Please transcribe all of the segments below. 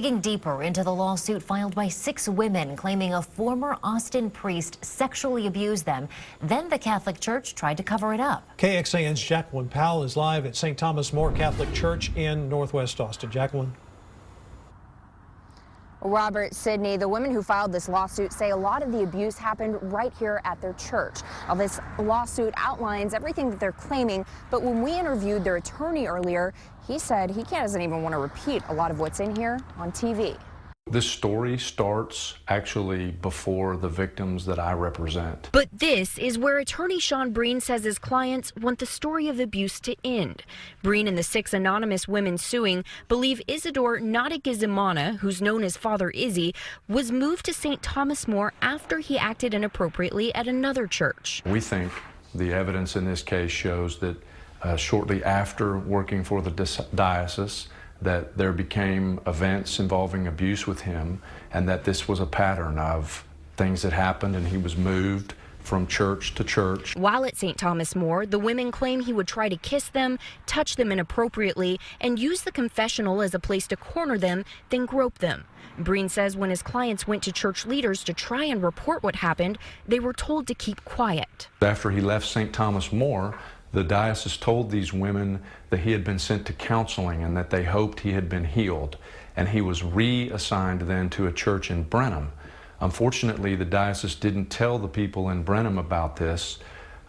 Digging deeper into the lawsuit filed by 6 women claiming a former Austin priest sexually abused them. Then the Catholic Church tried to cover it up. KXAN's Jacqueline Powell is live at St. Thomas More Catholic Church in Northwest Austin. Jacqueline. Robert, Sydney, the women who filed this lawsuit say a lot of the abuse happened right here at their church. Now, this lawsuit outlines everything that they're claiming, but when we interviewed their attorney earlier, he said he doesn't even want to repeat a lot of what's in here on TV. This story starts actually before the victims that I represent. But this is where attorney Sean Breen says his clients want the story of abuse to end. Breen and the 6 anonymous women suing believe Isidore Notagizimana, who's known as Father Izzy, was moved to St. Thomas More after he acted inappropriately at another church. We think the evidence in this case shows that shortly after working for the diocese, that there became events involving abuse with him, and that this was a pattern of things that happened, and he was moved from church to church. While at St. Thomas More, the women claim he would try to kiss them, touch them inappropriately, and use the confessional as a place to corner them, then grope them. Breen says when his clients went to church leaders to try and report what happened, they were told to keep quiet. After he left St. Thomas More, the diocese told these women that he had been sent to counseling and that they hoped he had been healed, and he was reassigned then to a church in Brenham. Unfortunately, the diocese didn't tell the people in Brenham about this,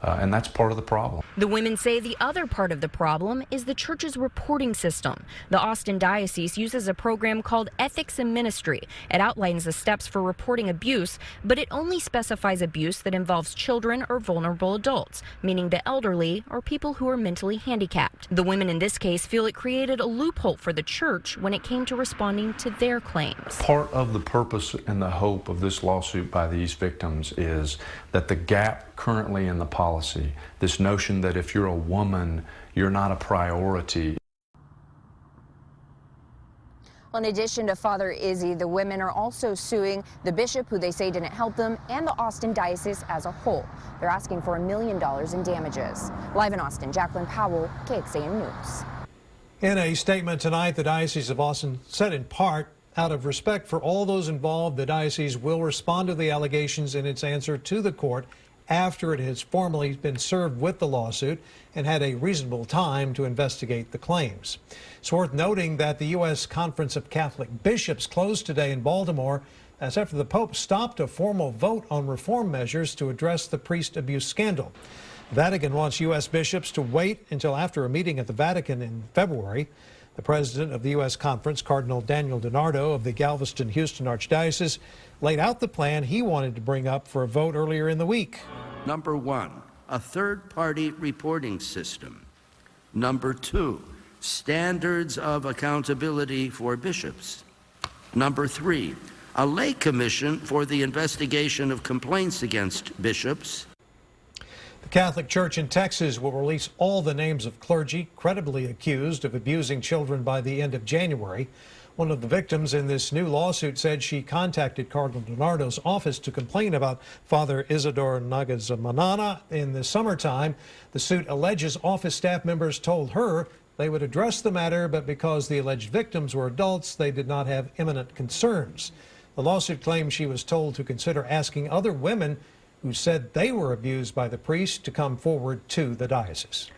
and that's part of the problem. The women say the other part of the problem is the church's reporting system. The Austin Diocese uses a program called Ethics in Ministry. It outlines the steps for reporting abuse, but it only specifies abuse that involves children or vulnerable adults, meaning the elderly or people who are mentally handicapped. The women in this case feel it created a loophole for the church when it came to responding to their claims. Part of the purpose and the hope of this lawsuit by these victims is that the gap currently in the policy, this notion that if you're a woman, you're not a priority. Well, in addition to Father Izzy, the women are also suing the bishop, who they say didn't help them, and the Austin Diocese as a whole. They're asking for $1 million in damages. Live in Austin, Jacqueline Powell, KXAN News. In a statement tonight, the Diocese of Austin said in part, out of respect for all those involved, the diocese will respond to the allegations in its answer to the court after it has formally been served with the lawsuit and had a reasonable time to investigate the claims. It's worth noting that the U.S. Conference of Catholic Bishops closed today in Baltimore as after the Pope stopped a formal vote on reform measures to address the priest abuse scandal. The Vatican wants U.S. bishops to wait until after a meeting at the Vatican in February. The president of the U.S. Conference, Cardinal Daniel DiNardo of the Galveston-Houston Archdiocese, laid out the plan he wanted to bring up for a vote earlier in the week. Number 1, a third-party reporting system. Number 2, standards of accountability for bishops. Number 3, a lay commission for the investigation of complaints against bishops. The Catholic Church in Texas will release all the names of clergy credibly accused of abusing children by the end of January. One of the victims in this new lawsuit said she contacted Cardinal DiNardo's office to complain about Father Isidore Notagizimana in the summertime. The suit alleges office staff members told her they would address the matter, but because the alleged victims were adults, they did not have imminent concerns. The lawsuit claims she was told to consider asking other women who said they were abused by the priest to come forward to the diocese.